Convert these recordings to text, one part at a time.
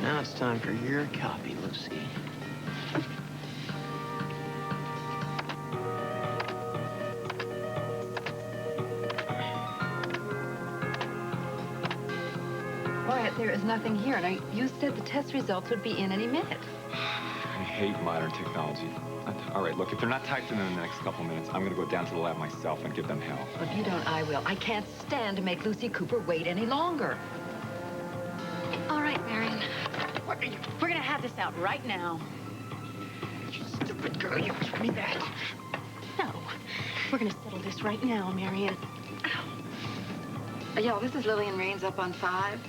Now it's time for your copy, Lucy. Wyatt, there is nothing here. Now, you said the test results would be in any minute. I hate modern technology. All right, look, if they're not typed in the next couple minutes, I'm going to go down to the lab myself and give them hell. Well, if you don't, I will. I can't stand to make Lucy Cooper wait any longer. All right, Marion. What are you? We're going to have this out right now. You stupid girl, you give me that. No. We're going to settle this right now, Marion. Yeah, this is Lillian Raines up on 5.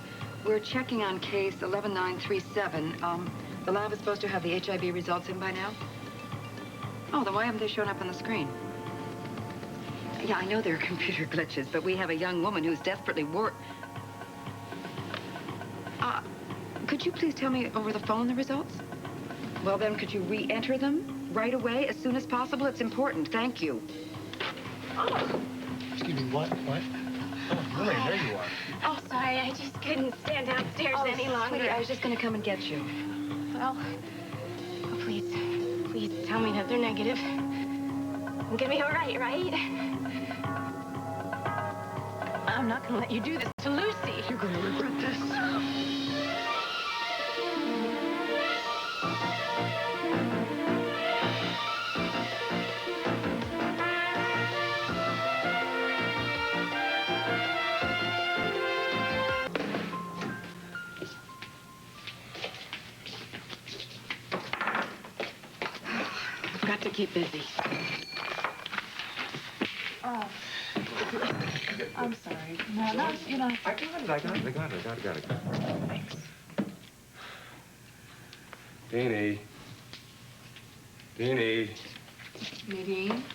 We're checking on case 11937. The lab is supposed to have the HIV results in by now. Oh, then why haven't they shown up on the screen? Yeah, I know there are computer glitches, but we have a young woman who's desperately could you please tell me over the phone the results? Well, then, could you re-enter them right away, as soon as possible? It's important. Thank you. Oh. Excuse me, what? Oh, Lillian, there you are. Oh, sorry. I just couldn't stand downstairs any longer. Sweetie, I was just going to come and get you. Well, please tell me that they're negative. I'm gonna be all right, right? I'm not gonna let you do this to Lucy. You're going to regret this. Got to keep busy. Oh, I'm sorry. No, you know. I got it. Thanks. Deanie. Nadine,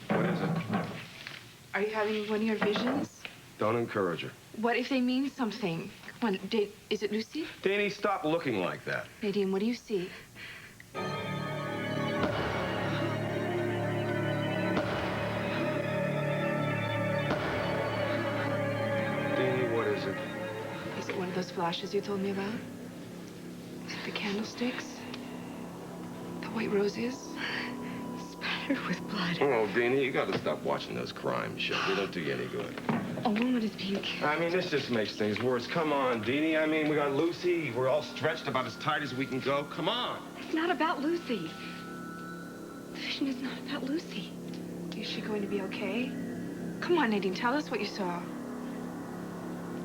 What is it? are you having one of your visions? Don't encourage her. What if they mean something? Come on, Dave, is it Lucy? Deanie, stop looking like that. Nadine, what do you see? Deanie, what is it? Is it one of those flashes you told me about? The candlesticks? The white roses? Spattered with blood. Oh, Deanie, you got to stop watching those crime shows. They don't do you any good. A woman is pink. I mean, this just makes things worse. Come on, Deanie. I mean, we got Lucy. We're all stretched about as tight as we can go. Come on. It's not about Lucy. The vision is not about Lucy. Is she going to be okay? Come on, Nadine, tell us what you saw.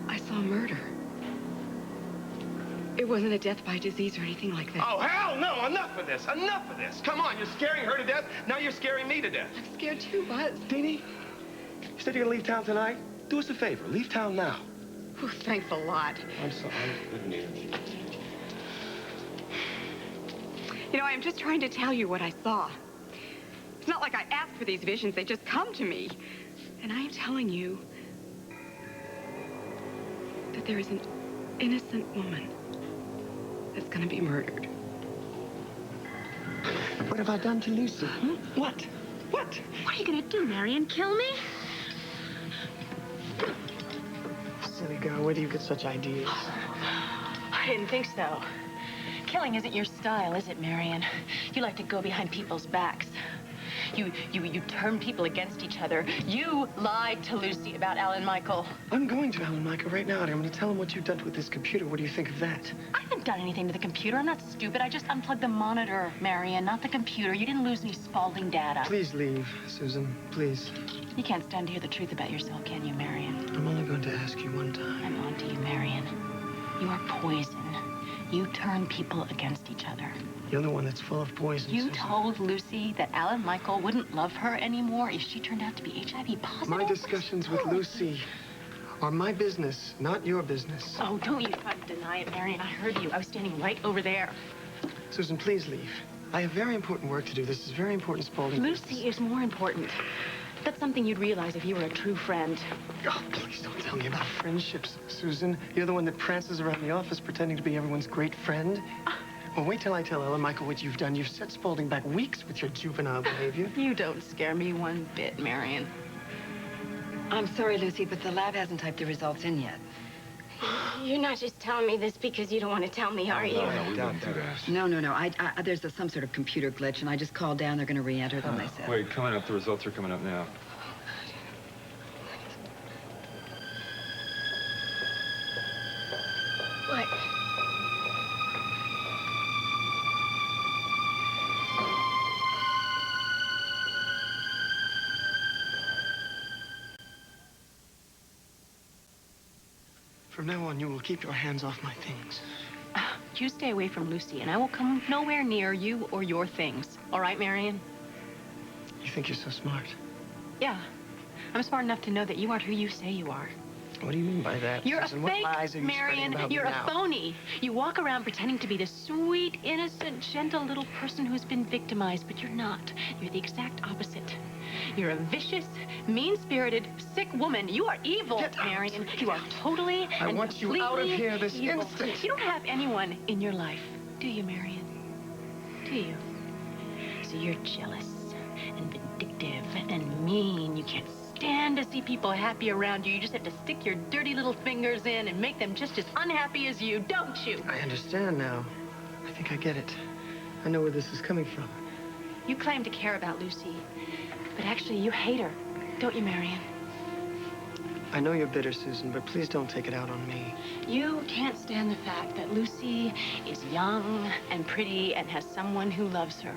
I saw murder. It wasn't a death by disease or anything like that. Oh, hell no. Enough of this. Enough of this. Come on. You're scaring her to death. Now you're scaring me to death. I'm scared too, Buzz. Deanie, you said you're going to leave town tonight? Do us a favor. Leave town now. Oh, thanks a lot. I'm sorry. I didn't mean it. You know, I'm just trying to tell you what I saw. It's not like I asked for these visions. They just come to me. And I am telling you that there is an innocent woman that's going to be murdered. What have I done to Lucy? What? What are you gonna do, Marion? Kill me? Silly girl, where do you get such ideas? I didn't think so. Killing isn't your style, is it, Marion? You like to go behind people's backs. You turn people against each other. You lied to Lucy about Alan Michael. I'm going to Alan Michael right now, and I'm going to tell him what you've done with this computer. What do you think of that? I haven't done anything to the computer. I'm not stupid. I just unplugged the monitor, Marion, not the computer. You didn't lose any Spaulding data. Please leave, Susan. Please. You can't stand to hear the truth about yourself, can you, Marion? I'm only going to ask you one time. I'm on to you, Marion. You are poison. You turn people against each other. You're the one that's full of poison, You Susan. told Lucy that Alan Michael wouldn't love her anymore if she turned out to be HIV positive? My discussions with Lucy are my business, not your business. Oh, don't you try to deny it, Marion. I heard you. I was standing right over there. Susan, please leave. I have very important work to do. This is very important, Spaulding. Lucy is more important. That's something you'd realize if you were a true friend. Oh, please don't tell me about friendships, Susan. You're the one that prances around the office pretending to be everyone's great friend. Well, wait till I tell Ellen Michael what you've done. You've set Spaulding back weeks with your juvenile behavior. You don't scare me one bit, Marion. I'm sorry, Lucy, but the lab hasn't typed the results in yet. You're not just telling me this because you don't want to tell me, are you? No, we wouldn't do that. No. There's some sort of computer glitch, and I just called down. They're going to re-enter them, they said. Wait, coming up. The results are coming up now. What? From now on, you will keep your hands off my things. You stay away from Lucy, and I will come nowhere near you or your things. All right, Marion? You think you're so smart. Yeah. I'm smart enough to know that you aren't who you say you are. What do you mean by that, You're Susan? a What fake, lies are you spreading Marion. about me You're now? a phony. You walk around pretending to be this sweet, innocent, gentle little person who's been victimized, but you're not. You're the exact opposite. You're a vicious, mean-spirited, sick woman. You are evil, Get out. Marion. You are totally I and want you out of completely here this evil. instant. You don't have anyone in your life, do you, Marion? Do you? So you're jealous and vindictive and mean. You can't stand to see people happy around you. You just have to stick your dirty little fingers in and make them just as unhappy as you, don't you? I understand now. I think I get it. I know where this is coming from. You claim to care about Lucy, but actually you hate her, don't you, Marion? I know you're bitter, Susan, but please don't take it out on me. You can't stand the fact that Lucy is young and pretty and has someone who loves her,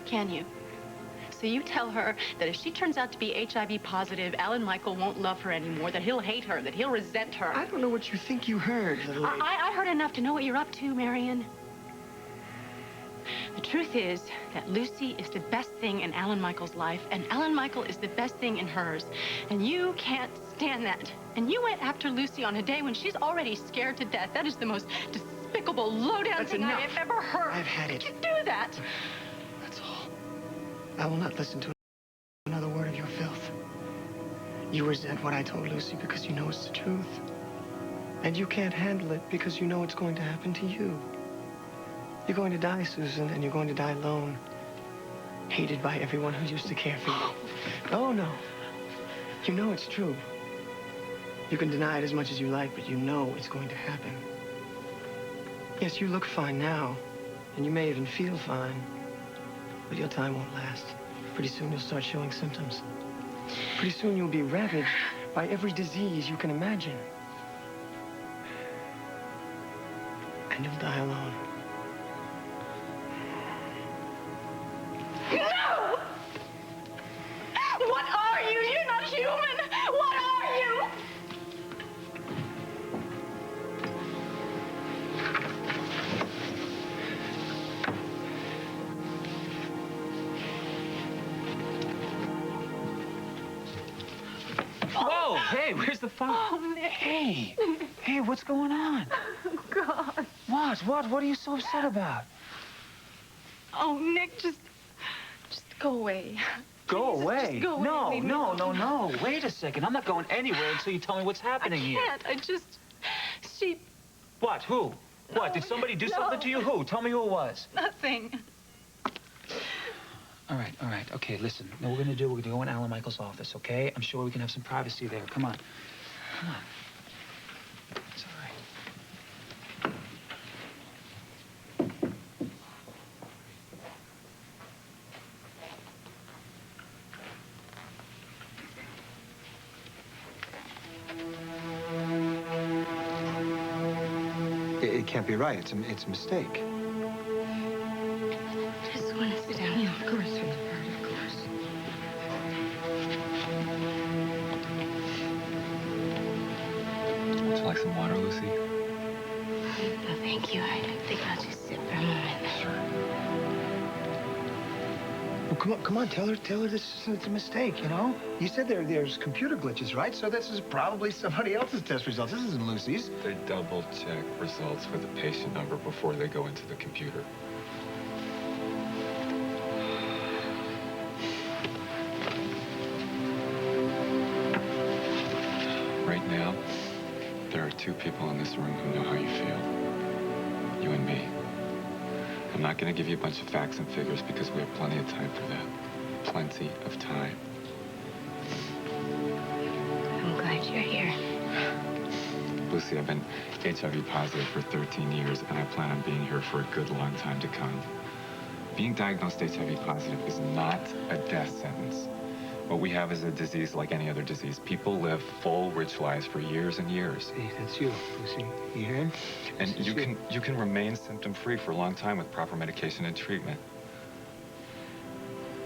can you? So you tell her that if she turns out to be HIV positive, Alan Michael won't love her anymore, that he'll hate her, that he'll resent her. I don't know what you think you heard, little lady. I heard enough to know what you're up to, Marion. The truth is that Lucy is the best thing in Alan Michael's life, and Alan Michael is the best thing in hers. And you can't stand that. And you went after Lucy on a day when she's already scared to death. That is the most despicable, low-down That's thing enough. I have ever heard. I've had it. How could you do that? That's all. I will not listen to another word of your filth. You resent what I told Lucy because you know it's the truth. And you can't handle it because you know it's going to happen to you. You're going to die, Susan, and you're going to die alone. Hated by everyone who used to care for you. Oh, no. You know it's true. You can deny it as much as you like, but you know it's going to happen. Yes, you look fine now, and you may even feel fine, but your time won't last. Pretty soon you'll start showing symptoms. Pretty soon you'll be ravaged by every disease you can imagine. And you'll die alone. No! What are you? You're not human! What are you? Whoa, hey, where's the phone? Oh, Nick. Hey, what's going on? Oh, God. What are you so upset about? Oh, Nick, just go away. Go Please, away. just go away No, and leave me no, alone. no, no. Wait a second. I'm not going anywhere until you tell me what's happening here. I can't. She, What? Who? What? Did somebody do something to you? Who? Tell me who it was. nothing. All right. Okay, listen. Now we're going to go in Alan Michael's office, okay? I'm sure we can have some privacy there. Come on. It's all right. It can't be right. It's a mistake. Just want to sit down. Yeah, of course, of course. Would you like some water, Lucy? No, thank you. I think I'll just sit for a moment. Well, come on. Tell her it's a mistake, you know? You said there's computer glitches, right? So this is probably somebody else's test results. This isn't Lucy's. They double-check results with the patient number before they go into the computer. Right now, there are two people in this room who know how you feel. You and me. I'm not going to give you a bunch of facts and figures because we have plenty of time for that. Plenty of time. I'm glad you're here. Lucy, I've been HIV positive for 13 years, and I plan on being here for a good long time to come. Being diagnosed HIV positive is not a death sentence. What we have is a disease like any other disease. People live full, rich lives for years and years. Hey, that's you, Lucy. You hear him? And you can remain symptom-free for a long time with proper medication and treatment.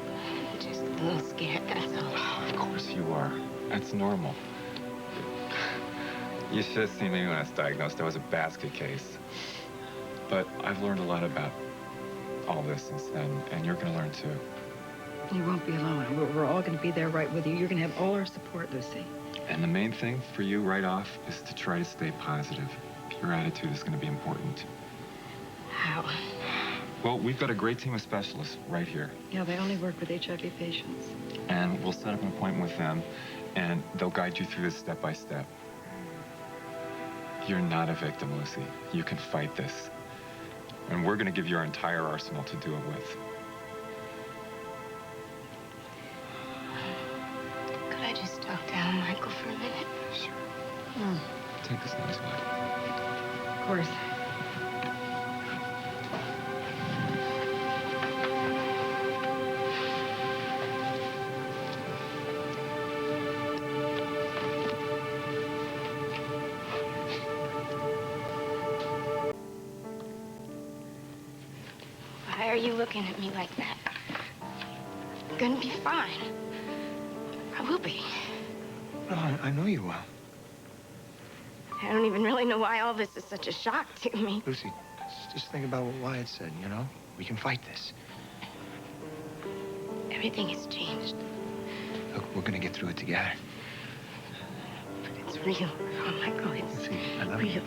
I'm just a little scared, that's all. Of course you are. That's normal. You should have seen me when I was diagnosed. I was a basket case. But I've learned a lot about all this since then, and you're going to learn too. You won't be alone. We're all going to be there right with you. You're going to have all our support, Lucy. And the main thing for you right off is to try to stay positive. Your attitude is going to be important. How? Well, we've got a great team of specialists right here. Yeah, they only work with HIV patients. And we'll set up an appointment with them, and they'll guide you through this step by step. You're not a victim, Lucy. You can fight this. And we're going to give you our entire arsenal to do it with. Could I just talk to Alan Michael for a minute? Sure. Take this nice way. Of course. Why are you looking at me like that? I'm gonna be fine. I will be. No, I know you will. I don't even really know why all this is such a shock to me. Lucy, just think about what Wyatt said, you know? We can fight this. Everything has changed. Look, we're gonna get through it together. But it's real. Oh, Michael, it's Lucy, I love real. you.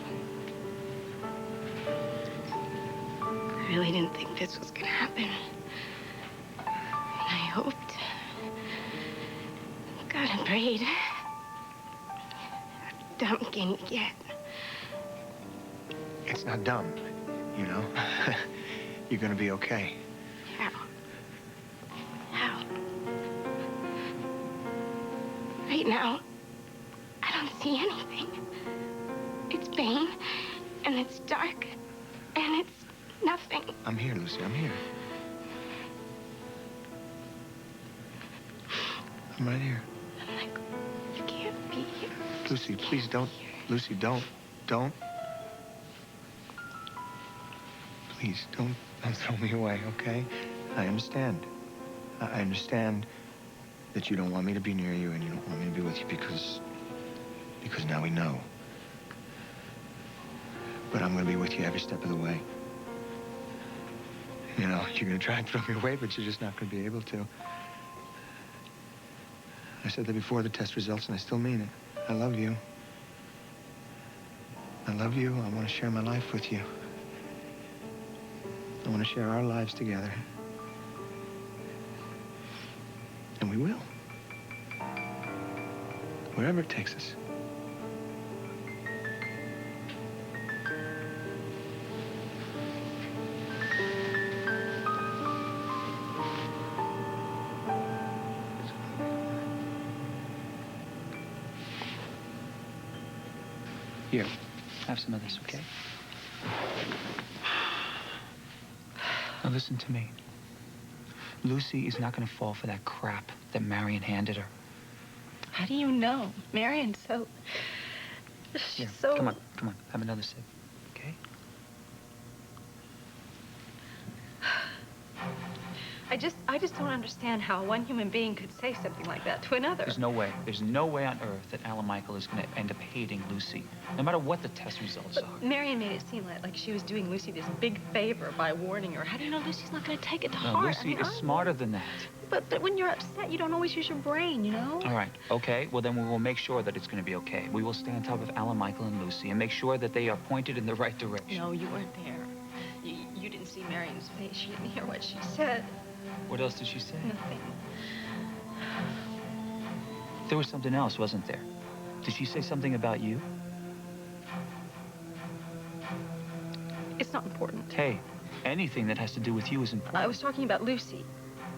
I really didn't think this was gonna happen. And I hoped. God, I prayed. How dumb can you get? It's not dumb, you know? You're gonna be okay. How? How? Right now, I don't see anything. It's pain, and it's dark, and it's nothing. I'm here, Lucy, I'm here. I'm right here. I'm like, you can't be here. Lucy, please don't. Lucy, don't. Please, don't throw me away, okay? I understand. I understand that you don't want me to be near you and you don't want me to be with you because now we know. But I'm gonna be with you every step of the way. You know, you're gonna try and throw me away, but you're just not gonna be able to. I said that before the test results, and I still mean it. I love you. I love you. I want to share my life with you. I want to share our lives together. And we will. Wherever it takes us. Here, have some of this, okay? Now listen to me. Lucy is not gonna fall for that crap that Marion handed her. How do you know? Marion's so... Here, She's so... come on, have another sip, okay? I just don't understand how one human being could say something like that to another. There's no way on earth that Alan Michael is gonna end up hating Lucy, no matter what the test results are. Marion made it seem like she was doing Lucy this big favor by warning her. How do you know Lucy's not going to take it to No, heart? Lucy is smarter than that. But when you're upset, you don't always use your brain, you know? All right, okay, well then we will make sure that it's gonna be okay. We will stay on top of Alan Michael and Lucy and make sure that they are pointed in the right direction. No, you weren't there. You didn't see Marion's face. You didn't hear what she said. What else did she say? Nothing. There was something else, wasn't there? Did she say something about you? It's not important. Hey, anything that has to do with you is important. I was talking about Lucy.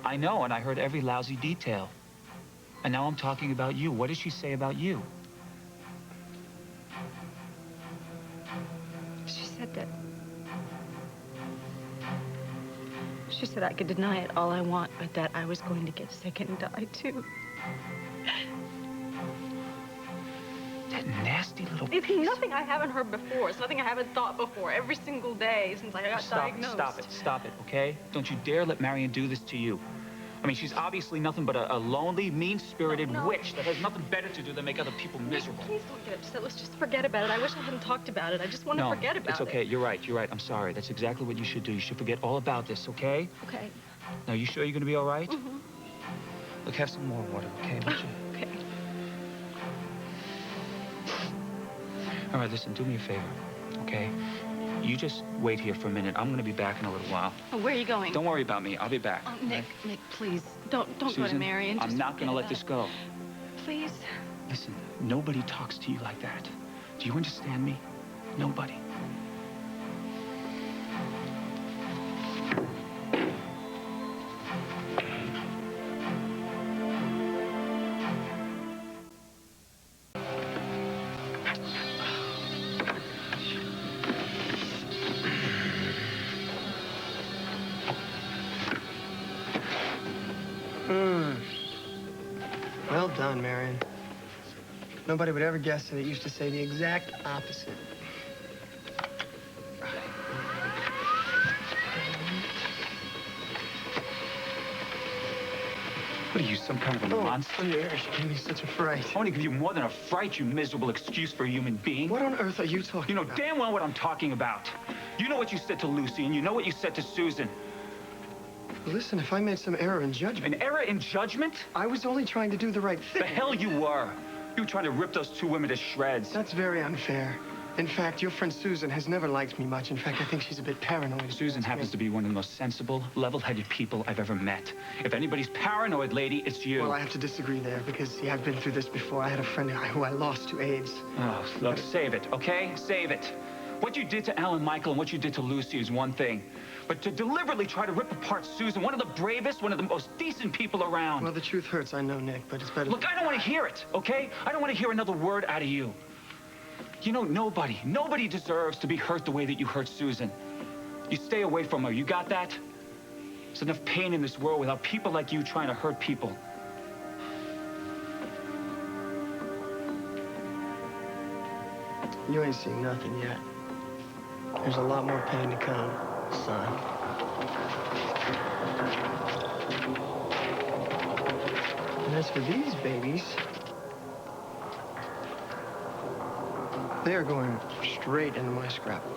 I know, and I heard every lousy detail. And now I'm talking about you. What did she say about you? She said I could deny it all I want, but that I was going to get sick and die, too. That nasty little... It's nothing I haven't heard before. It's nothing I haven't thought before every single day since I got diagnosed. Stop it, okay? Don't you dare let Marion do this to you. I mean, she's obviously nothing but a lonely, mean-spirited witch that has nothing better to do than make other people miserable. Please don't get upset. Let's just forget about it. I wish I hadn't talked about it. I just want to forget about it. It's okay. You're right. I'm sorry. That's exactly what you should do. You should forget all about this, okay? Okay. Now, you sure you're going to be all right? Mm-hmm. Look, have some more water, okay? Won't you? Okay. All right, listen, do me a favor, okay? You just wait here for a minute. I'm going to be back in a little while. Oh, where are you going? Don't worry about me. I'll be back. Oh, Nick, please. Don't Susan, go to Marion. I'm not going to let this go. Please. Listen, nobody talks to you like that. Do you understand me? Nobody. Well done, Marion. Nobody would ever guess that it used to say the exact opposite. What are you, some kind of a monster? She gave me such a fright. I want to give you more than a fright, you miserable excuse for a human being. What on earth are you talking You know about? damn well what I'm talking about. You know what you said to Lucy, and you know what you said to Susan. Listen, if I made some error in judgment... An error in judgment? I was only trying to do the right thing. The hell you were. You were trying to rip those two women to shreds. That's very unfair. In fact, your friend Susan has never liked me much. In fact, I think she's a bit paranoid. Susan happens to be one of the most sensible, level-headed people I've ever met. If anybody's paranoid, lady, it's you. Well, I have to disagree there because, yeah, I've been through this before. I had a friend who I lost to AIDS. Oh, look, save it, okay? Save it. What you did to Alan Michael and what you did to Lucy is one thing. But to deliberately try to rip apart Susan, one of the bravest, one of the most decent people around. Well, the truth hurts, I know, Nick, but it's better... Look, I don't want to hear it, okay? I don't want to hear another word out of you. You know, nobody deserves to be hurt the way that you hurt Susan. You stay away from her, you got that? There's enough pain in this world without people like you trying to hurt people. You ain't seen nothing yet. There's a lot more pain to come, son. And as for these babies, they are going straight into my scrapbook.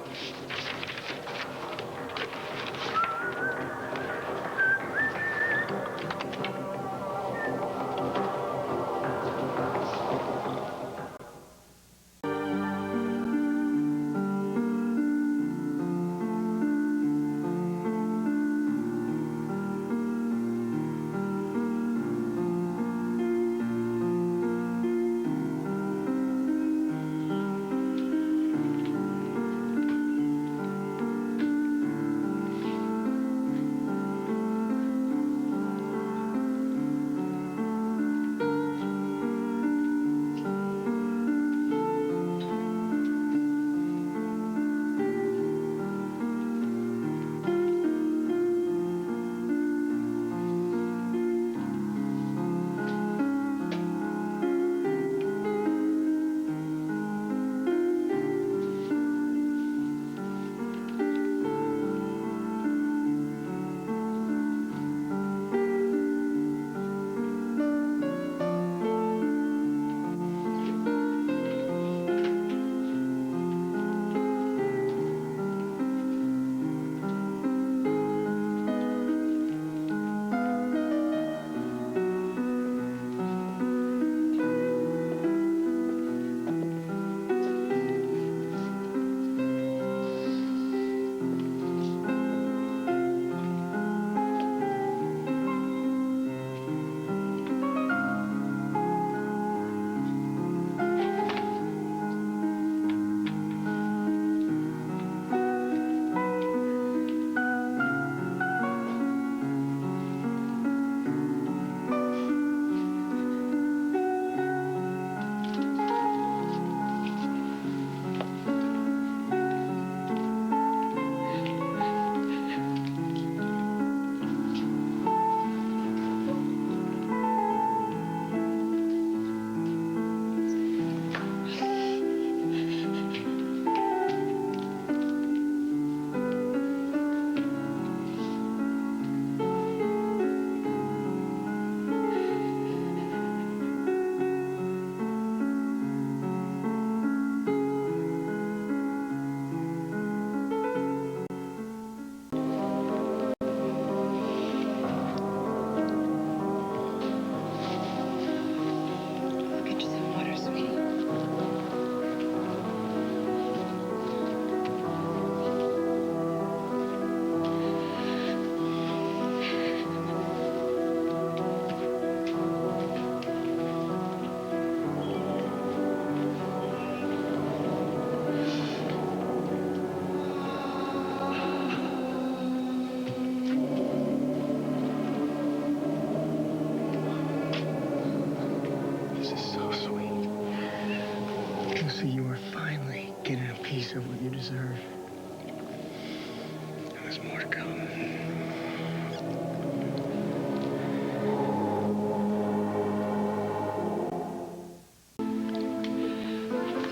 there's more to come.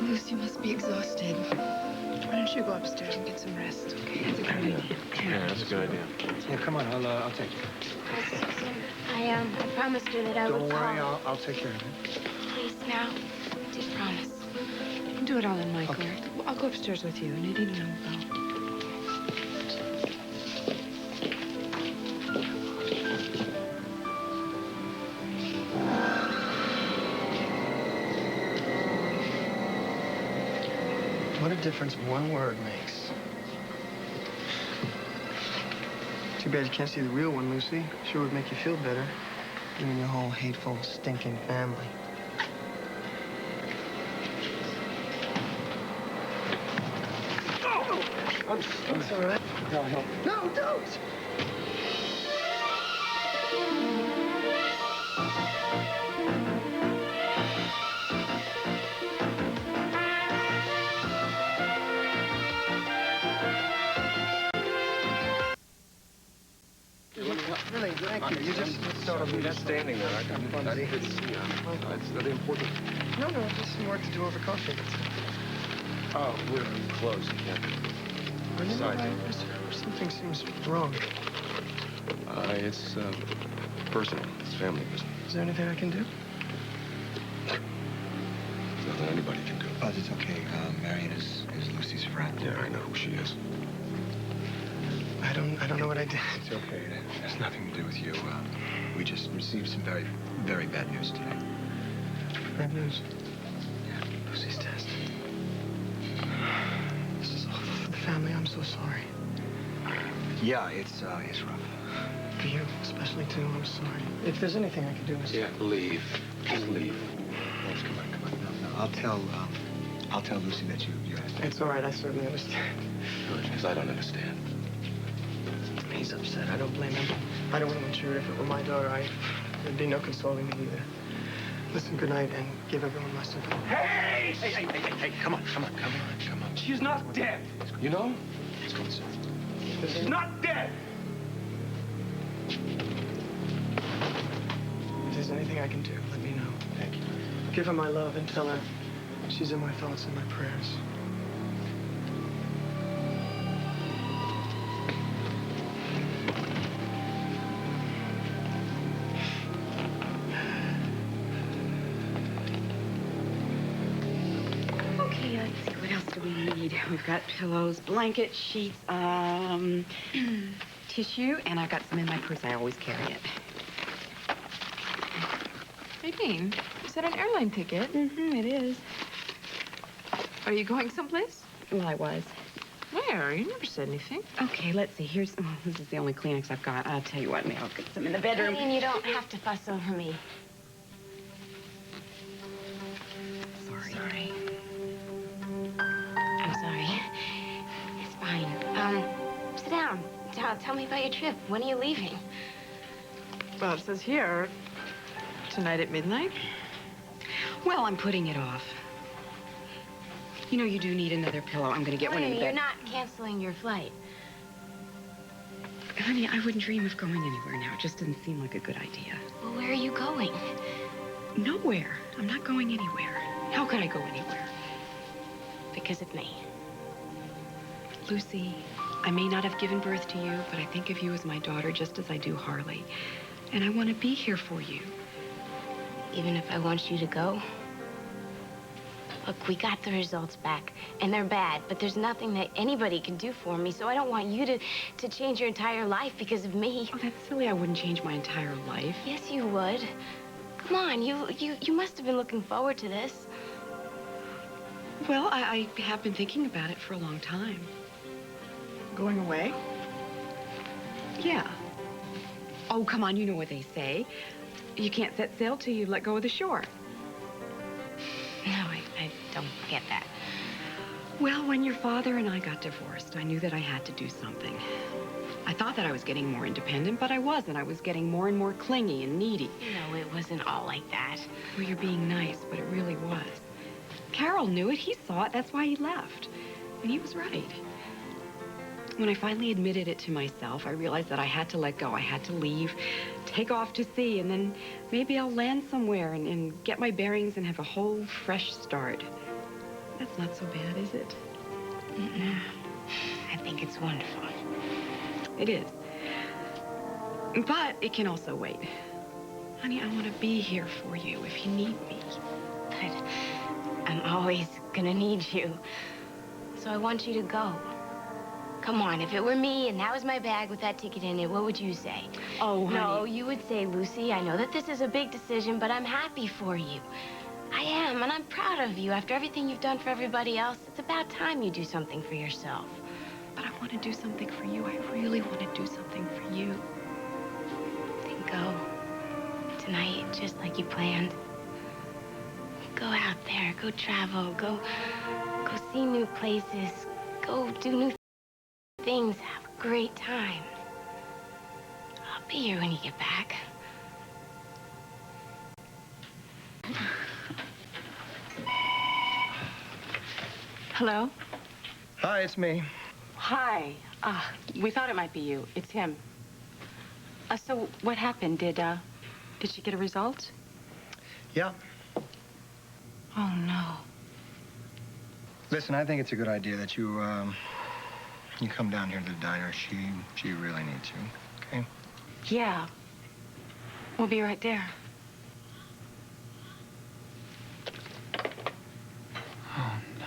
Lucy must be exhausted. Why don't you go upstairs and get some rest, okay? That's a good idea. Yeah, that's a good idea. Yeah, come on, I'll take you. I promised her that I Don't would worry, call. I'll take care of it. Please, now. Just promise. Do it all in Michael. Okay. I'll go upstairs with you. Nadine and I will go. What a difference one word makes. Too bad you can't see the real one, Lucy. Sure would make you feel better. You and your whole hateful, stinking family. It's all right. No, don't! Really, thank you. You just sort of... Just standing there. I didn't see you. It's really important. No, just some work to do over coffee. Oh, we're close. Can't. Besides, Something seems wrong. it's personal. It's family business. Is there anything I can do? There's nothing anybody can do. Buzz, it's okay. Marion is Lucy's friend. Yeah, I know who she is. I don't know what I did. It's okay. It has nothing to do with you. We just received some very, very bad news today. Bad news. Yeah, Lucy's test. This is awful for the family. I'm so sorry. Yeah, it's rough. For you, especially, too. I'm sorry. If there's anything I can do, Mr. Yeah, leave. Just leave. Rose, come on. No, I'll tell Lucy that you asked. It's all right. I certainly understand. Good, because I don't understand. He's upset. I don't blame him. I don't want to intrude. If it were my daughter, there'd be no consoling me either. Listen, good night, and give everyone my sympathy. Hey! Hey, come on. She's not dead. You know? Let's go inside. She's not dead. If there's anything I can do, let me know. Thank you. Give her my love and tell her she's in my thoughts and my prayers. Okay, let's see. What else do we need? We've got pillows, blankets, sheets, tissue, and I've got some in my purse. I always carry it. Nadine, is that an airline ticket? Mm-hmm, it is. Are you going someplace? Well, I was. Where? You never said anything. Okay, let's see. This is the only Kleenex I've got. I'll tell you what, maybe I'll get some in the bedroom. Nadine, you don't have to fuss over me. Sorry. I'm sorry. It's fine. Sit down. Tell me about your trip. When are you leaving? Well, it says here, tonight at midnight. Well, I'm putting it off. You know, you do need another pillow. I'm going to get one in the Wait, bed. you're not canceling your flight. Honey, I wouldn't dream of going anywhere now. It just doesn't seem like a good idea. Well, where are you going? Nowhere. I'm not going anywhere. How could I go anywhere? Because of me. Lucy, I may not have given birth to you, but I think of you as my daughter just as I do Harley. And I want to be here for you. Even if I want you to go? Look, we got the results back, and they're bad, but there's nothing that anybody can do for me, so I don't want you to change your entire life because of me. Oh, that's silly. I wouldn't change my entire life. Yes, you would. Come on, you must have been looking forward to this. Well, I have been thinking about it for a long time. Going away? Yeah. Oh, come on, you know what they say. You can't set sail till you let go of the shore. No, I don't get that. Well, when your father and I got divorced, I knew that I had to do something. I thought that I was getting more independent, but I wasn't. I was getting more and more clingy and needy. No, it wasn't all like that. Well, you're being nice, but it really was. Carol knew it. He saw it. That's why he left. And he was right. When I finally admitted it to myself, I realized that I had to let go. I had to leave, take off to sea, and then maybe I'll land somewhere and get my bearings and have a whole fresh start. That's not so bad, is it? Mm-mm. I think it's wonderful. It is. But it can also wait. Honey, I want to be here for you if you need me. But I'm always gonna need you. So I want you to go. Come on, if it were me and that was my bag with that ticket in it, what would you say? Oh, honey. No, you would say, Lucy, I know that this is a big decision, but I'm happy for you. I am, and I'm proud of you. After everything you've done for everybody else, it's about time you do something for yourself. But I want to do something for you. I really want to do something for you. Then go. Tonight, just like you planned. Go out there, go travel, go see new places, go do new things, have a great time. I'll be here when you get back. Hello? Hi, it's me. Hi. We thought it might be you. It's him. So what happened? Did she get a result? Yeah. Oh, no. Listen, I think it's a good idea that you come down here to the diner. She really needs you, okay? Yeah. We'll be right there. Oh, no.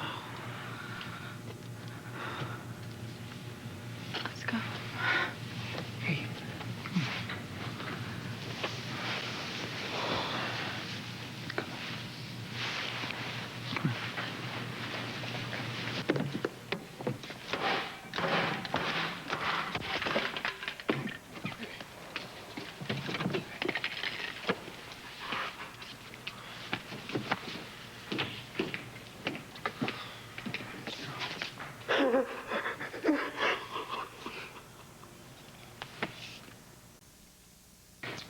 Let's go. Hey.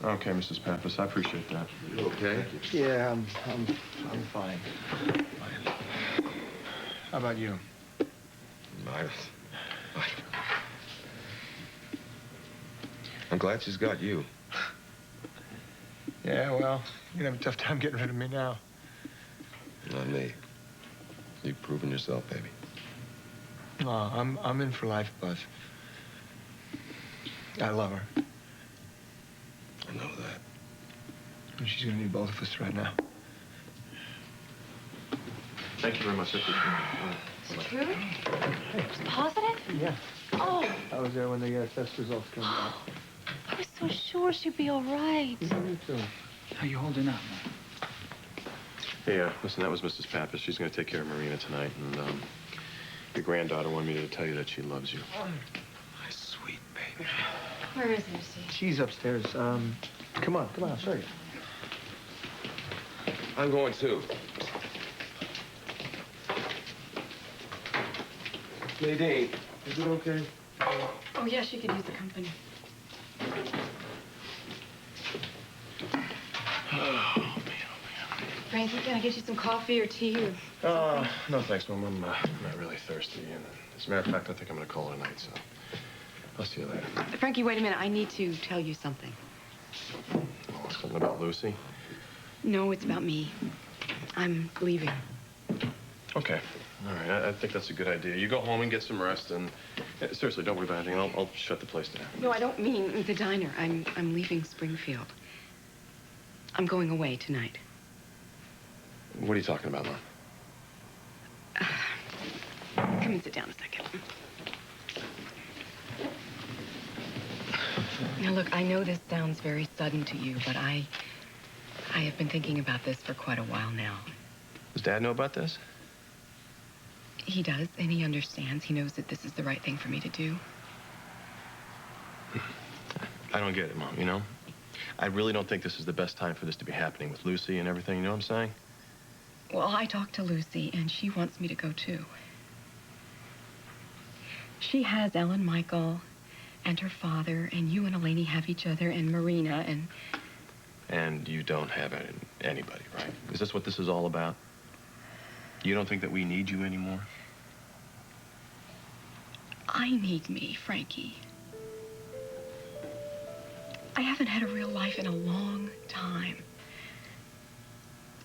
Okay, Mrs. Pappas, I appreciate that. You okay? Yeah, I'm fine. How about you? I'm glad she's got you. Yeah, well, you're gonna have a tough time getting rid of me now. Not me. You've proven yourself, baby. No, I'm in for life, Buzz. I love her. I know that. And she's gonna need both of us right now. Thank you very much. I appreciate it. True? Positive? Yeah. Oh, I was there when the test results came out. I was so sure she'd be all right. Me too. How you holding up, man? Hey, listen, that was Mrs. Pappas. She's going to take care of Marina tonight, and your granddaughter wanted me to tell you that she loves you. My sweet baby. Where is Lucy? She's upstairs. Come on, I'll show you. I'm going too. Nadine, is it okay? Oh, yeah, she could use the company. Frankie, can I get you some coffee or tea or... No, thanks, Mom. I'm not really thirsty. And as a matter of fact, I think I'm going to call it a night, so I'll see you later. Frankie, wait a minute. I need to tell you something. Oh, something about Lucy? No, it's about me. I'm leaving. Okay. All right. I think that's a good idea. You go home and get some rest, and seriously, don't worry about anything. I'll shut the place down. No, I don't mean the diner. I'm leaving Springfield. I'm going away tonight. What are you talking about, Mom? Come and sit down a second. Now, look, I know this sounds very sudden to you, but I have been thinking about this for quite a while now. Does Dad know about this? He does, and he understands. He knows that this is the right thing for me to do. I don't get it, Mom, you know? I really don't think this is the best time for this to be happening with Lucy and everything, you know what I'm saying? Well, I talked to Lucy, and she wants me to go, too. She has Ellen Michael and her father, and you and Eleni have each other, and Marina, and... And you don't have anybody, right? Is this what this is all about? You don't think that we need you anymore? I need me, Frankie. I haven't had a real life in a long time.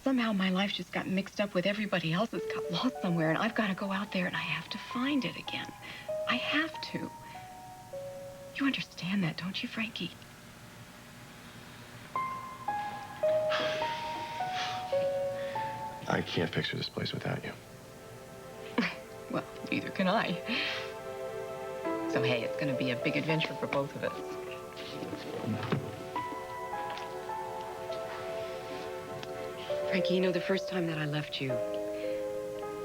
Somehow my life just got mixed up with everybody else's, got lost somewhere, and I've got to go out there and I have to find it again. I have to. You understand that, don't you, Frankie? I can't picture this place without you. Well, neither can I. So, hey, it's going to be a big adventure for both of us. Frankie, you know, the first time that I left you,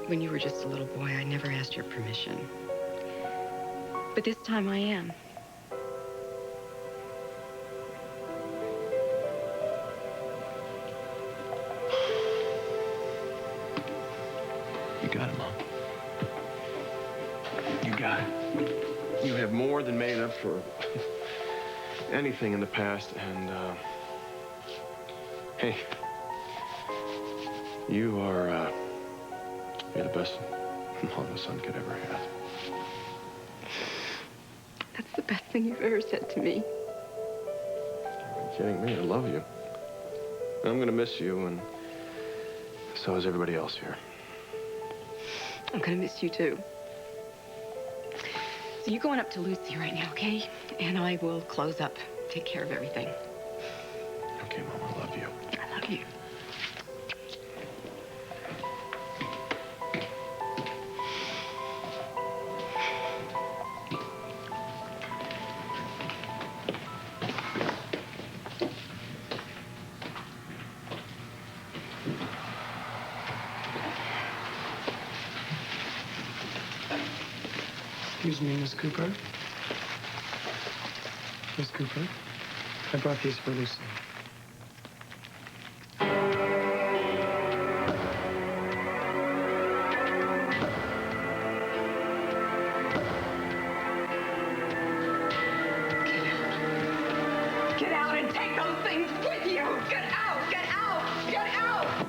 when you were just a little boy, I never asked your permission. But this time I am. You got it, Mom. You got it. You have more than made up for anything in the past, and, hey, you're the best mom a son could ever have. That's the best thing you've ever said to me. Are you kidding me? I love you. I'm gonna miss you, and so is everybody else here. I'm gonna miss you, too. So you're going up to Lucy right now, okay? And I will close up, take care of everything. Okay, Mom, I love you. I love you. Excuse me, Miss Cooper. Miss Cooper, I brought these for Lucy. Get out and take those things with you! Get out! Get out! Get out!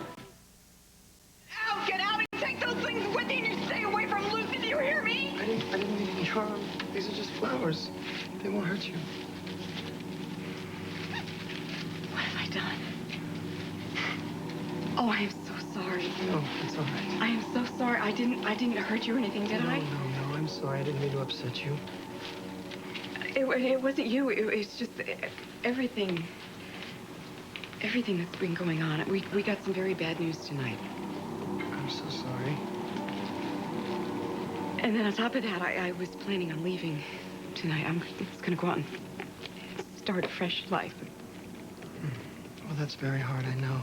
Out! Get out and take those things with you and you stay away from Lucy, do you hear me? I didn't mean any harm. These are just flowers. They won't hurt you. What have I done? Oh, I am so sorry. No, it's all right. I am so sorry. I didn't hurt you or anything, did I? No, I'm sorry. I didn't mean to upset you. It wasn't you. It's just everything that's been going on. We got some very bad news tonight. I'm so sorry. And then on top of that, I was planning on leaving tonight. I'm just gonna go out and start a fresh life. Well, that's very hard, I know.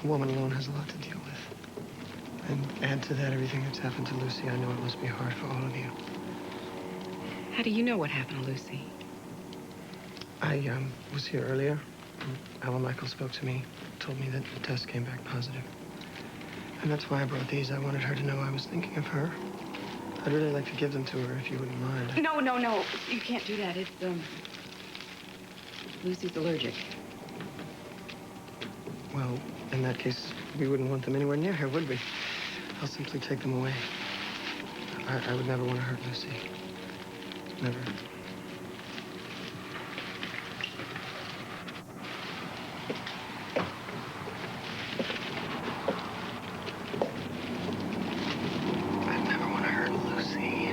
A woman alone has a lot to deal with. And add to that everything that's happened to Lucy, I know it must be hard for all of you. How do you know what happened to Lucy? I was here earlier. Alan Michael spoke to me, told me that the test came back positive. And that's why I brought these. I wanted her to know I was thinking of her. I'd really like to give them to her if you wouldn't mind. No. You can't do that. It's, Lucy's allergic. Well, in that case, we wouldn't want them anywhere near her, would we? I'll simply take them away. I would never want to hurt Lucy. Never. I'd never want to hurt Lucy.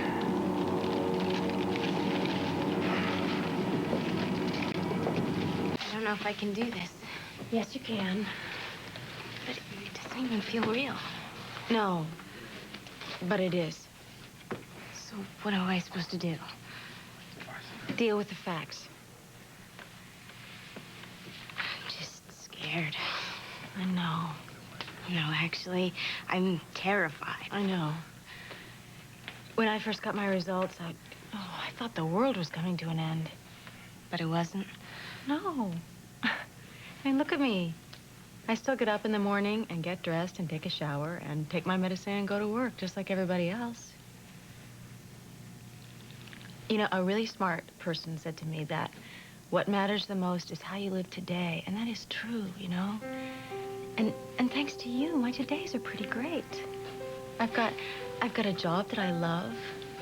I don't know if I can do this. Yes, you can. But it doesn't even feel real. No, but it is. So what am I supposed to do? Deal with the facts. I'm just scared. I know. No, actually, I'm terrified. I know. When I first got my results, I thought the world was coming to an end. But it wasn't. No. I mean, look at me. I still get up in the morning and get dressed and take a shower and take my medicine and go to work, just like everybody else. You know, a really smart person said to me that what matters the most is how you live today. And that is true, you know? And thanks to you, my todays are pretty great. I've got a job that I love,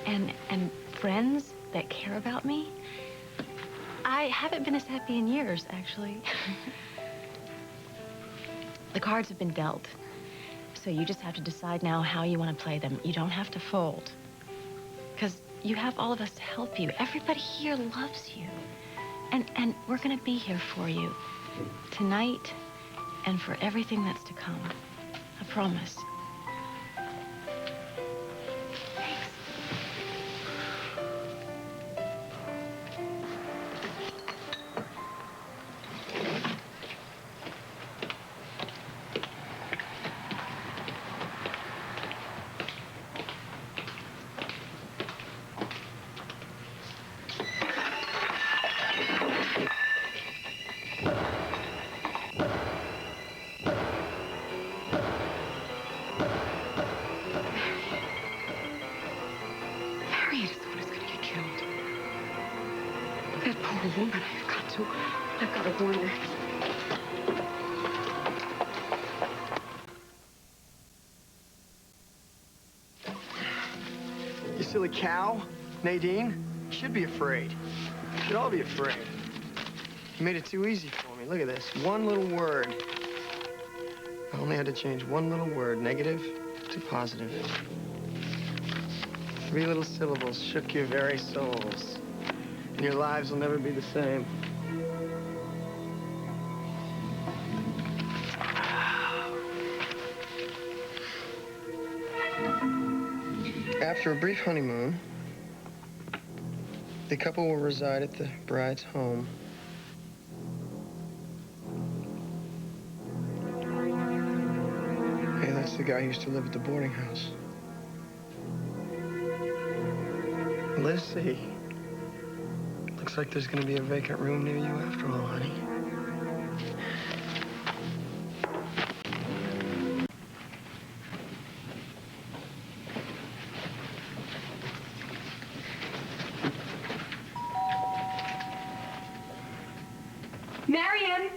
and friends that care about me. I haven't been as happy in years, actually. The cards have been dealt. So you just have to decide now how you want to play them. You don't have to fold. Because you have all of us to help you. Everybody here loves you. And we're going to be here for you. Tonight and for everything that's to come. I promise. Harriet is the one who's gonna get killed. That poor woman, I've got to warn her. You silly cow, Nadine. You should be afraid. You should all be afraid. You made it too easy for me. Look at this. One little word. I only had to change one little word, negative to positive. 3 little syllables shook your very souls. And your lives will never be the same. After a brief honeymoon, the couple will reside at the bride's home. Hey, that's the guy who used to live at the boarding house. Let's see. Looks like there's gonna be a vacant room near you after all, honey. Marion!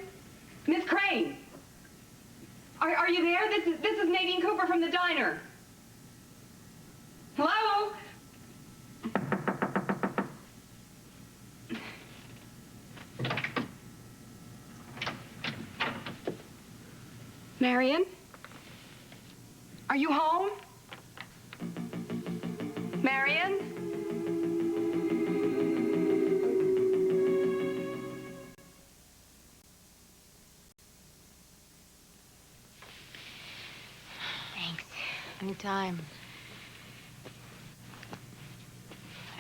Miss Crane! Are you there? This is Nadine Cooper from the diner. Hello? Marion? Are you home? Marion? Thanks. Anytime.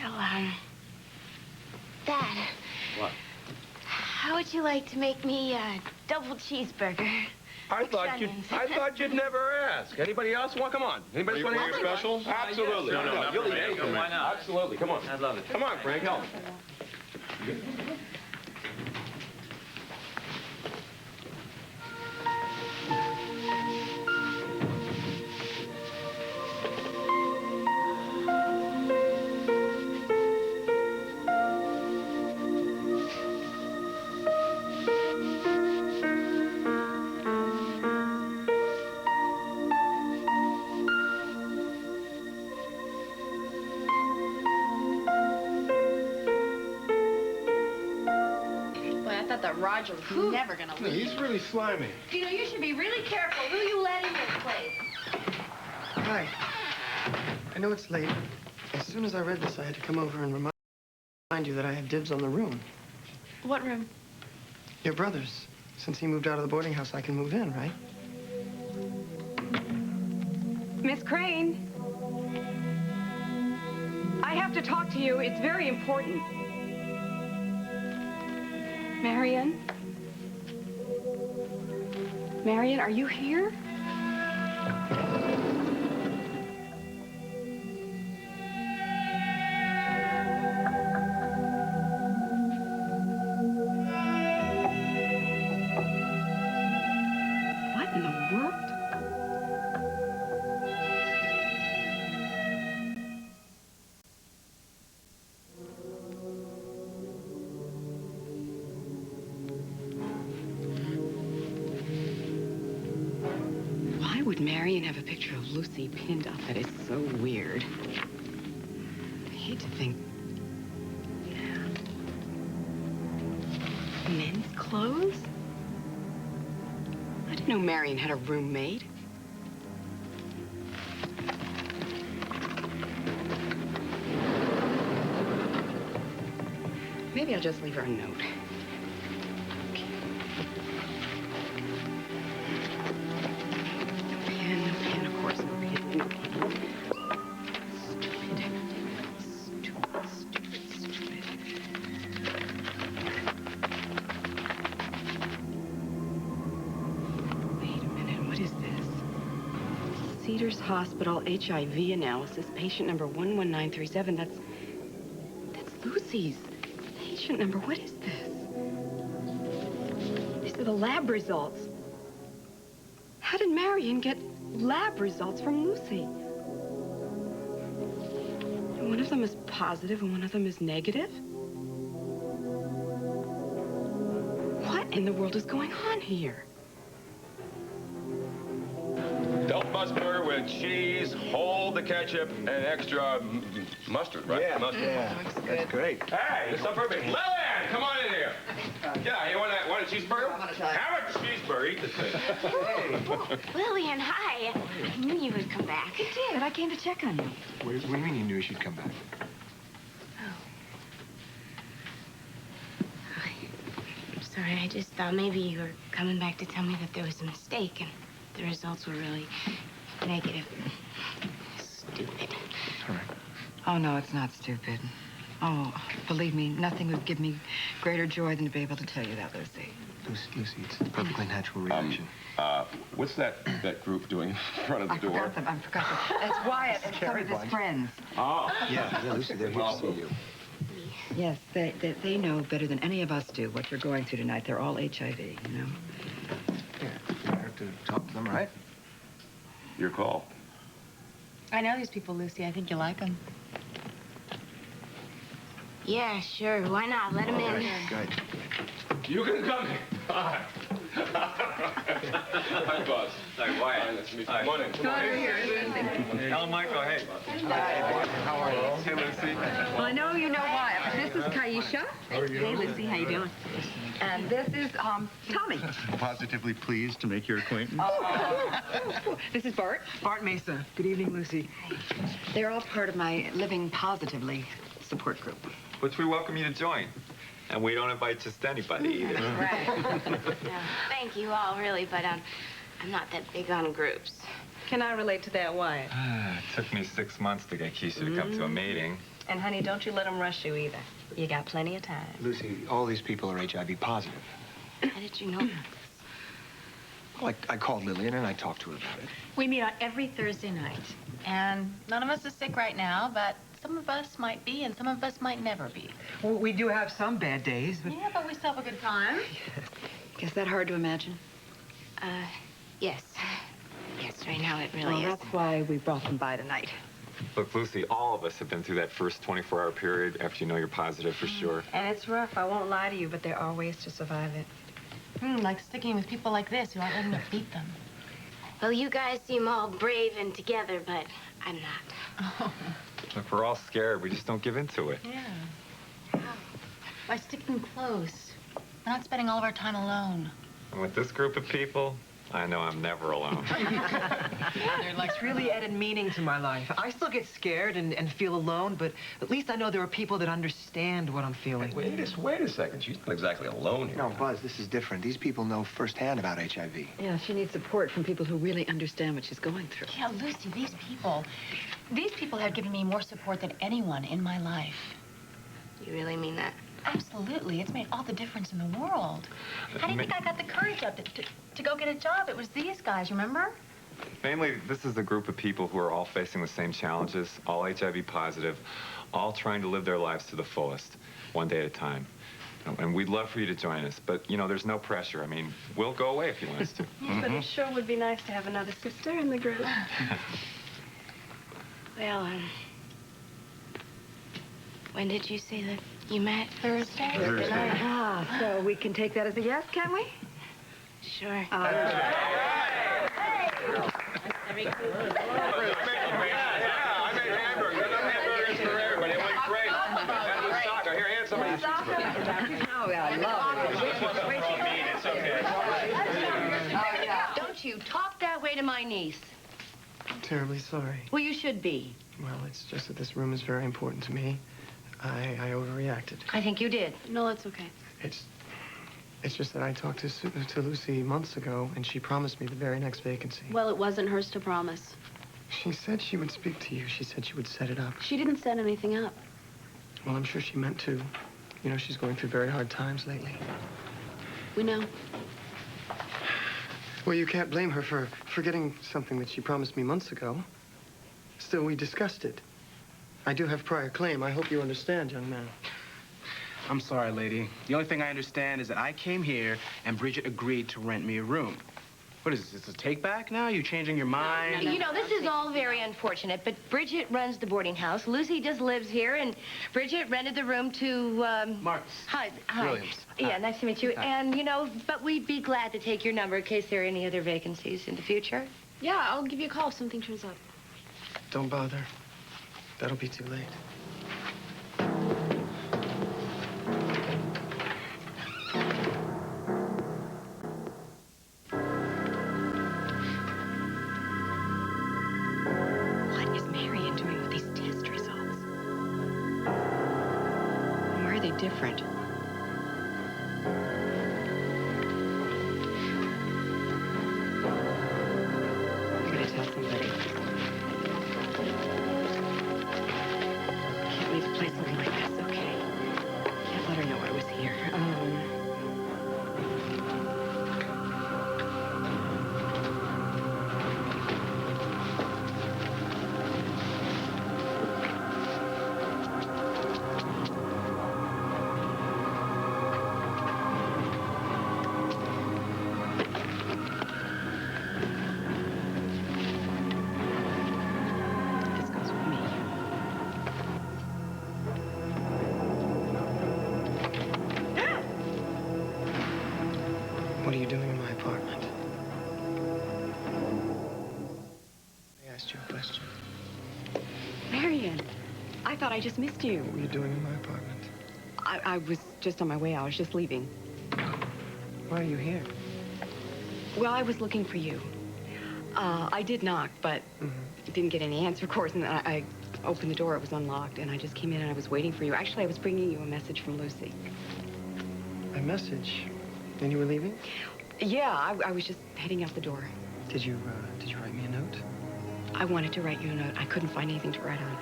Well, Dad. What? How would you like to make me a double cheeseburger? I thought you'd never ask. Anybody else want? Come on. Anybody want anything special? Absolutely. No, You'll eat Frank. anything. Why not? Absolutely. Come on. I love it. Come on, Frank. Help. That Roger was never gonna No, leave. he's really slimy. You know, you should be really careful who you let in this place. Hi. I know it's late. As soon as I read this, I had to come over and remind you that I have dibs on the room. What room? Your brother's. Since he moved out of the boarding house, I can move in, right? Miss Crane? I have to talk to you. It's very important. Marion? Marion, are you here? What in the world? Why would Marion have a picture of Lucy pinned up? That is so weird. think? Men's clothes? I didn't know Marion had a roommate. Maybe I'll just leave her a note. No pen, of course, no pen, no pen. Wait a minute, what is this? Cedars Hospital HIV analysis, patient number 11937. That's Lucy's. Patient number, what is this? These are the lab results. How did Marion get lab results from Lucy? One of them is positive and one of them is negative? What in the world is going on here? Adult bus burger with cheese, hold the ketchup, and extra mustard, right? Yeah, mustard. yeah. That's great. Hey, it's so perfect. Lillian, come on in here. Yeah, you want a cheeseburger? Have a cheeseburger. Eat the thing. Lillian, hi. I knew you would come back. I did. I came to check on you. What do you mean you knew she'd come back? Sorry, I just thought maybe you were coming back to tell me that there was a mistake and the results were really negative. Stupid. All right. Oh, no, it's not stupid. Oh, believe me, nothing would give me greater joy than to be able to tell you that, Lucy. Lucy, it's a perfectly natural reaction. What's that group doing in front of the door? I forgot them. It's Wyatt and some of his friends. Oh. Yeah, Lucy, they're here to see you. Yes, they know better than any of us do what you're going through tonight. They're all HIV, you know? Yeah, you have to talk to them, right? Your call. I know these people, Lucy. I think you like them. Yeah, sure. Why not? Let him in. Good. You can come in. Hi. Hi, boss. Hi, Wyatt. Hi, nice to meet you. Good morning. Good morning. Ellen, Michael, hey. How are you? Hey, Lucy. Well, I know you know Wyatt, but this is Kaisha. How are you? Hey, Lucy, how you doing? And this is, Tommy. Positively pleased to make your acquaintance. This is Bart. Bart Mesa. Good evening, Lucy. They're all part of my Living Positively support group. Which we welcome you to join. And we don't invite just anybody either. Right. No, thank you all, really, but I'm not that big on groups. Can I relate to that, Wyatt? It took me 6 months to get Keisha to come to a meeting. And, honey, don't you let them rush you either. You got plenty of time. Lucy, all these people are HIV positive. How did you know that? Well, I called Lillian and I talked to her about it. We meet on every Thursday night. And none of us is sick right now, but some of us might be, and some of us might never be. Well, we do have some bad days, but... Yeah, but we still have a good time. Is that hard to imagine? Yes. Yes, right now it really is. That's why we brought them by tonight. Look, Lucy, all of us have been through that first 24-hour period after you know you're positive for sure. And it's rough, I won't lie to you, but there are ways to survive it. Like sticking with people like this who aren't letting us beat them. Well, you guys seem all brave and together, but I'm not. Oh. Look, we're all scared. We just don't give in to it. Yeah. How? By sticking close. We're not spending all of our time alone. And with this group of people, I know I'm never alone. It's really added meaning to my life. I still get scared and feel alone, but at least I know there are people that understand what I'm feeling. Wait a second. She's not exactly alone here. No, Buzz, this is different. These people know firsthand about HIV. Yeah, she needs support from people who really understand what she's going through. Yeah, Lucy, these people have given me more support than anyone in my life. You really mean that? Absolutely. It's made all the difference in the world. How do you think I got the courage up to go get a job? It was these guys, remember? Mainly, this is a group of people who are all facing the same challenges, all HIV positive, all trying to live their lives to the fullest, one day at a time. And we'd love for you to join us, but, you know, there's no pressure. I mean, we'll go away if you want us to. But it sure would be nice to have another sister in the group. Well, when did you say that you met? Thursday. Ah, so we can take that as a yes, can we? Sure. Very cool. I made hamburgers. I made hamburgers for everybody. It went great. somebody. Oh, I love it. It's okay. Oh, yeah. Don't you talk that way to my niece. I'm terribly sorry. Well, you should be. Well, it's just that this room is very important to me. I overreacted. I think you did. No, that's okay. It's just that I talked to Lucy months ago, and she promised me the very next vacancy. Well, it wasn't hers to promise. She said she would speak to you. She said she would set it up. She didn't set anything up. Well, I'm sure she meant to. You know, she's going through very hard times lately. We know. Well, you can't blame her for forgetting something that she promised me months ago. Still, we discussed it. I do have prior claim. I hope you understand, young man. I'm sorry, lady. The only thing I understand is that I came here and Bridget agreed to rent me a room. What is this? It's a take back now? You changing your mind? You know, this is all very unfortunate, but Bridget runs the boarding house. Lucy just lives here, and Bridget rented the room to, Marcus. Hi. Williams. Yeah, nice to meet you. Hi. And, you know, but we'd be glad to take your number in case there are any other vacancies in the future. Yeah, I'll give you a call if something turns up. Don't bother. That'll be too late. What is Marion doing with these test results? Why are they different? I'm gonna tell somebody. Can't leave a place looking like this, okay? Can't let her know I was here. This goes with me. What are you doing in my apartment? I asked you a question. Marion, I thought I just missed you. What were you doing in my apartment? I was just on my way out. I was just leaving. Why are you here? Well, I was looking for you. I did knock, but didn't get any answer, of course, and then I opened the door. It was unlocked, and I just came in and I was waiting for you. Actually, I was bringing you a message from Lucy. A message? And you were leaving? Yeah, I was just heading out the door. Did you write me a note? I wanted to write you a note. I couldn't find anything to write on.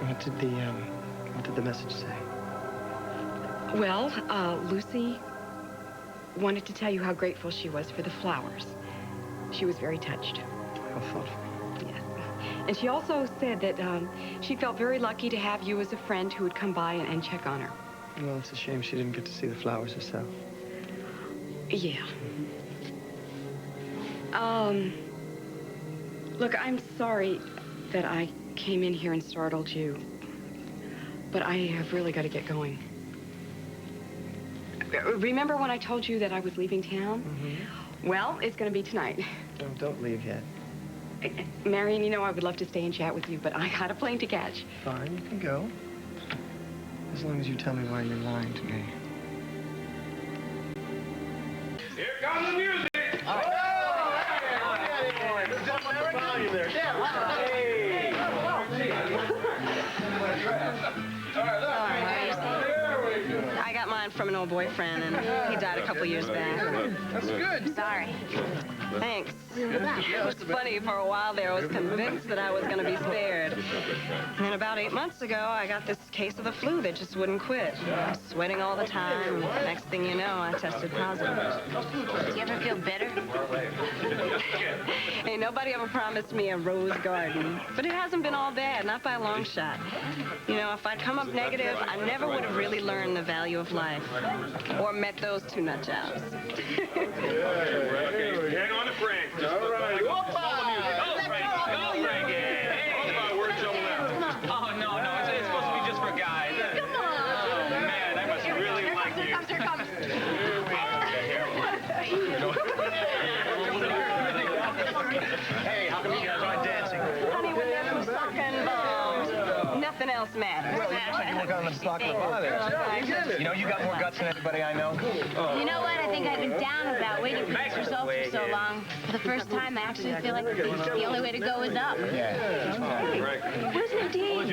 What did the message say? Well, Lucy wanted to tell you how grateful she was for the flowers. She was very touched. How thoughtful. Yes. And she also said that she felt very lucky to have you as a friend who would come by and check on her. Well, it's a shame she didn't get to see the flowers herself. Yeah. Look, I'm sorry that I came in here and startled you, but I have really got to get going. Remember when I told you that I was leaving town? Well, it's going to be tonight. Don't leave yet. Marion, you know I would love to stay and chat with you, but I got a plane to catch. Fine, you can go. As long as you tell me why you're lying to me. Here comes the music. I got mine from an old boyfriend, and he died a couple years back. That's good. Sorry. Thanks. It was funny, for a while there, I was convinced that I was going to be spared. And then about 8 months ago, I got this case of the flu that just wouldn't quit. I was sweating all the time. Next thing you know, I tested positive. Do you ever feel better? Ain't nobody ever promised me a rose garden. But it hasn't been all bad, not by a long shot. You know, if I'd come up negative, I never would have really learned the value of life. Or met those two nut jobs. Hang on to Frank. All right. Go, Frank. Go, Frank. Hey, we're jumping out. Oh, no, it's supposed to be just for guys. Come on. Oh, man, I must really like you. Here comes. Hey, how come you guys aren't dancing? Honey, when there's some soccer involved, nothing else matters. Well, you work on the stock of the bar there. You know, you got more guts than anybody I know. You know what? I think I've been down about waiting for these results for so long. For the first time, I actually feel like the only way to go is up. Where's Nadine?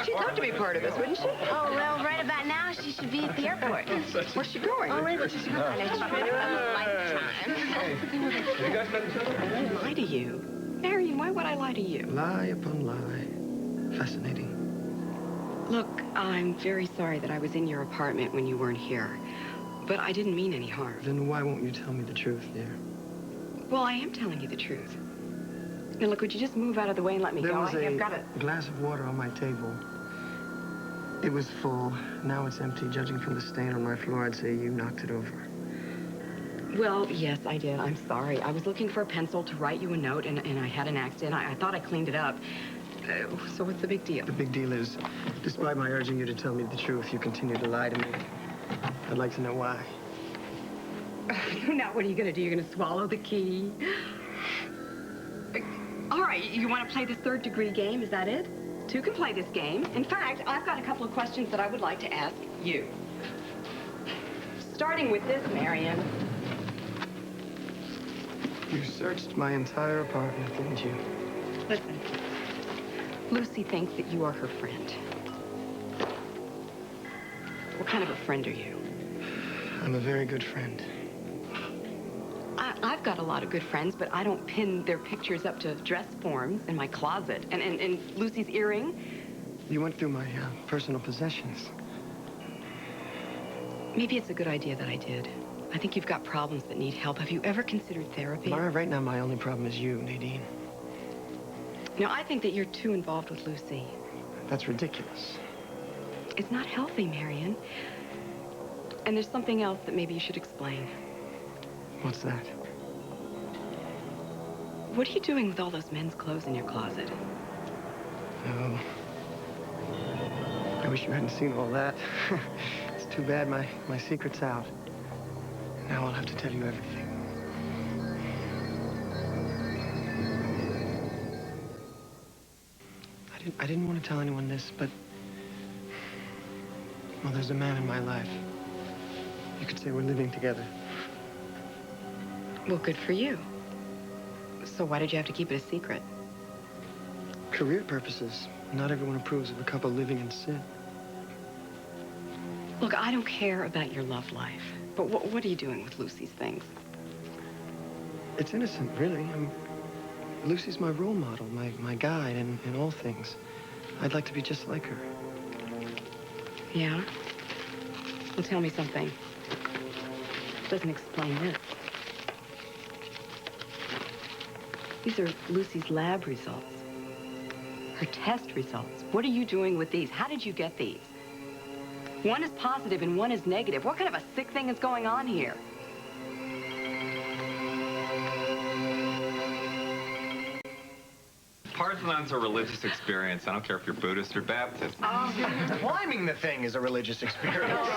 She'd love to be part of this, wouldn't she? Oh, well, right about now, she should be at the airport. Where's she going? Oh, wait, she's going on a trip of a lifetime. I lie to you. Marion, why would I lie to you? Lie upon lie. Fascinating. Look, I'm very sorry that I was in your apartment when you weren't here. But I didn't mean any harm. Then why won't you tell me the truth, dear? Well, I am telling you the truth. Now, look, would you just move out of the way and let me There go? was I've got a glass of water on my table. It was full. Now it's empty. Judging from the stain on my floor, I'd say you knocked it over. Well, yes, I did. I'm sorry. I was looking for a pencil to write you a note, and I had an accident. I thought I cleaned it up. So what's the big deal? The big deal is, despite my urging you to tell me the truth, you continue to lie to me. I'd like to know why. Now, what are you going to do? You're going to swallow the key? All right, you want to play this third-degree game? Is that it? Two can play this game. In fact, I've got a couple of questions that I would like to ask you. Starting with this, Marion. You searched my entire apartment, didn't you? Listen, Lucy thinks that you are her friend. What kind of a friend are you? I'm a very good friend. I've got a lot of good friends, but I don't pin their pictures up to dress forms in my closet. And Lucy's earring? You went through my personal possessions. Maybe it's a good idea that I did. I think you've got problems that need help. Have you ever considered therapy? Mara, right now my only problem is you, Nadine. No, I think that you're too involved with Lucy. That's ridiculous. It's not healthy, Marion. And there's something else that maybe you should explain. What's that? What are you doing with all those men's clothes in your closet? Oh. I wish you hadn't seen all that. It's too bad my secret's out. Now I'll have to tell you everything. I didn't want to tell anyone this, but... Well, there's a man in my life. You could say we're living together. Well, good for you. So why did you have to keep it a secret? Career purposes. Not everyone approves of a couple living in sin. Look, I don't care about your love life. But what are you doing with Lucy's things? It's innocent, really. Lucy's my role model, my guide in all things. I'd like to be just like her. Yeah? Well, tell me something. Doesn't explain this. These are Lucy's lab results. Her test results. What are you doing with these? How did you get these? One is positive and one is negative. What kind of a sick thing is going on here? Parthenon's a religious experience. I don't care if you're Buddhist or Baptist. Climbing the thing is a religious experience.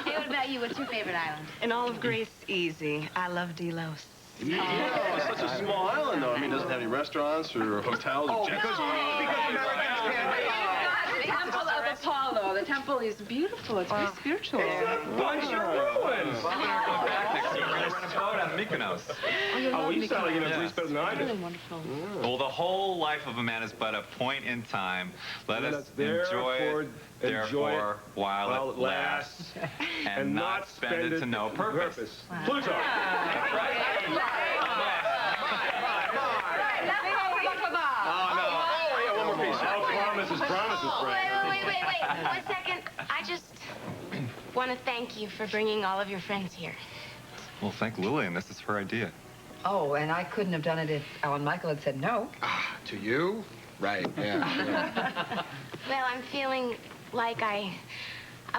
Hey, what about you? What's your favorite island? In all of Greece, easy. I love Delos. Yeah, it's such a small island, though. I mean, it doesn't have any restaurants or hotels or jet skis. The Temple of Apollo. The temple is beautiful. It's very spiritual. Bunch of ruins. Rent a boat on Mykonos. Oh, you sound like you know Greece better than I do. Really wonderful. Well, the whole life of a man is but a point in time. Let us enjoy it, therefore, while it lasts, and not spend it to no purpose. Plutarch. Promises, Wait. 1 second. I just want to thank you for bringing all of your friends here. Well, thank Lillian. This is her idea. Oh, and I couldn't have done it if Alan Michael had said no. To you? Right, yeah. Well, I'm feeling like I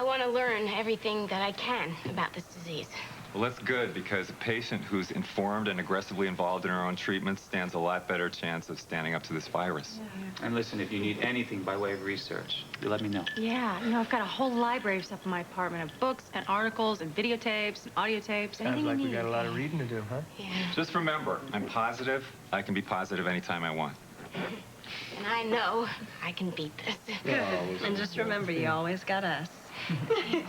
want to learn everything that I can about this disease. Well, that's good, because a patient who's informed and aggressively involved in her own treatment stands a lot better chance of standing up to this virus. And listen, if you need anything by way of research, you let me know. Yeah, I've got a whole library of stuff in my apartment of books and articles and videotapes and audio tapes. Sounds like we got a lot of reading to do, huh? Yeah. Just remember, I'm positive. I can be positive anytime I want. And I know I can beat this. Good. And just remember, you always got us. You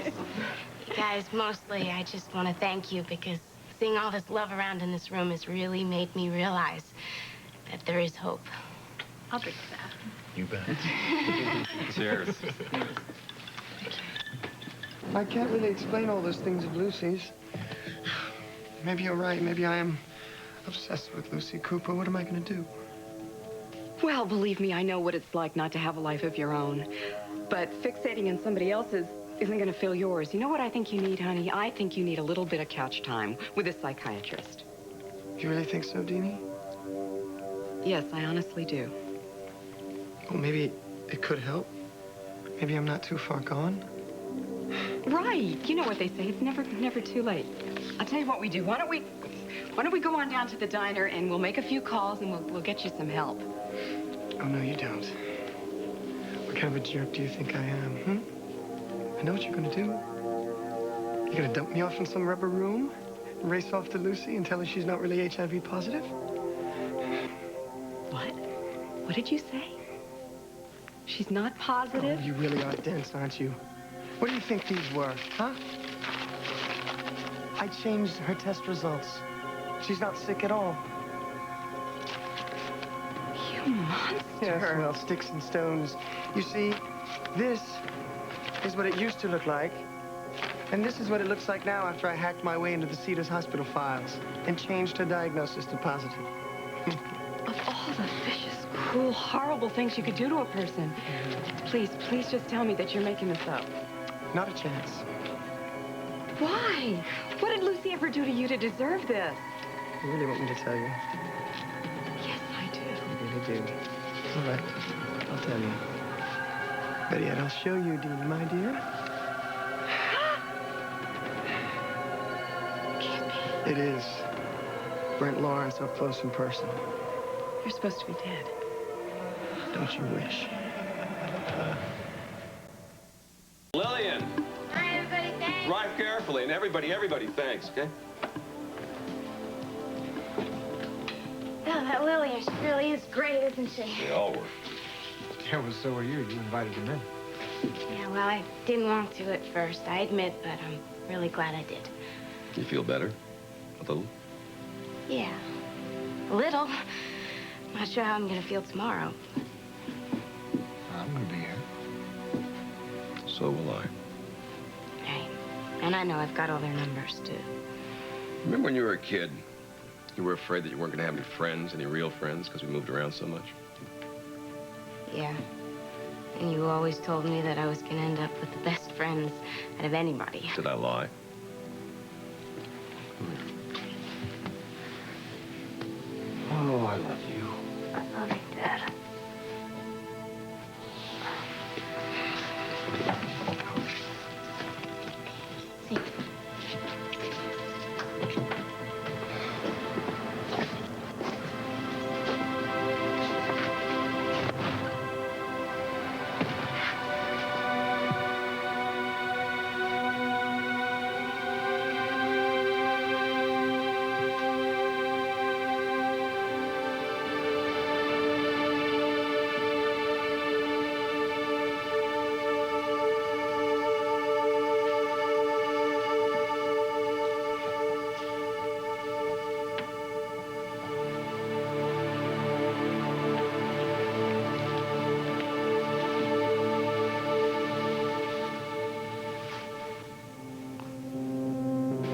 guys, mostly, I just want to thank you because seeing all this love around in this room has really made me realize that there is hope. I'll drink to that. You bet. Cheers. I can't really explain all those things of Lucy's. Maybe you're right. Maybe I am obsessed with Lucy Cooper. What am I going to do? Well, believe me, I know what it's like not to have a life of your own. But fixating on somebody else's isn't going to fill yours. You know what I think you need, honey? I think you need a little bit of couch time with a psychiatrist. You really think so, Deanie? Yes, I honestly do. Well, maybe it could help. Maybe I'm not too far gone. Right. You know what they say. It's never too late. I'll tell you what we do. Why don't we go on down to the diner and we'll make a few calls and we'll get you some help. Oh, no, you don't. What kind of a jerk do you think I am, I know what you're gonna do. You're gonna dump me off in some rubber room, and race off to Lucy and tell her she's not really HIV positive? What? What did you say? She's not positive? Oh, you really are dense, aren't you? What do you think these were, huh? I changed her test results. She's not sick at all. You monster. Yes, well, sticks and stones. You see, this is what it used to look like. And this is what it looks like now after I hacked my way into the Cedars Hospital files and changed her diagnosis to positive. Of all the vicious, cruel, horrible things you could do to a person, please just tell me that you're making this up. Not a chance. Why? What did Lucy ever do to you to deserve this? You really want me to tell you? Yes, I do. You really do. All right, I'll tell you. Better yet, I'll show you, Deanie, my dear. Can't be. It is. Brent Lawrence up close and personal. You're supposed to be dead. Don't you wish? Lillian! Hi, everybody. Thanks. Drive carefully, and everybody, thanks, okay? Oh, that Lillian, she really is great, isn't she? They all were. Yeah, well, so were you. You invited them in. Yeah, well, I didn't want to at first, I admit, but I'm really glad I did. You feel better? A little? Yeah, a little. Not sure how I'm gonna feel tomorrow. I'm gonna be here. So will I. Right. And I know I've got all their numbers, too. Remember when you were a kid, you were afraid that you weren't going to have any friends, any real friends, because we moved around so much? Yeah. And you always told me that I was gonna end up with the best friends out of anybody. Did I lie? Oh, I love you. I love you, Dad.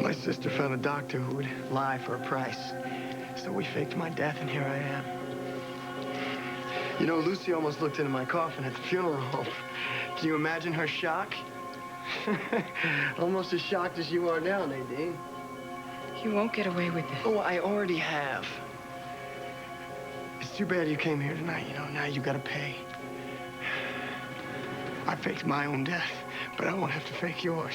My sister found a doctor who would lie for a price. So we faked my death, and here I am. You know, Lucy almost looked into my coffin at the funeral home. Can you imagine her shock? Almost as shocked as you are now, Nadine. You won't get away with this. Oh, I already have. It's too bad you came here tonight, you know. Now you gotta pay. I faked my own death, but I won't have to fake yours.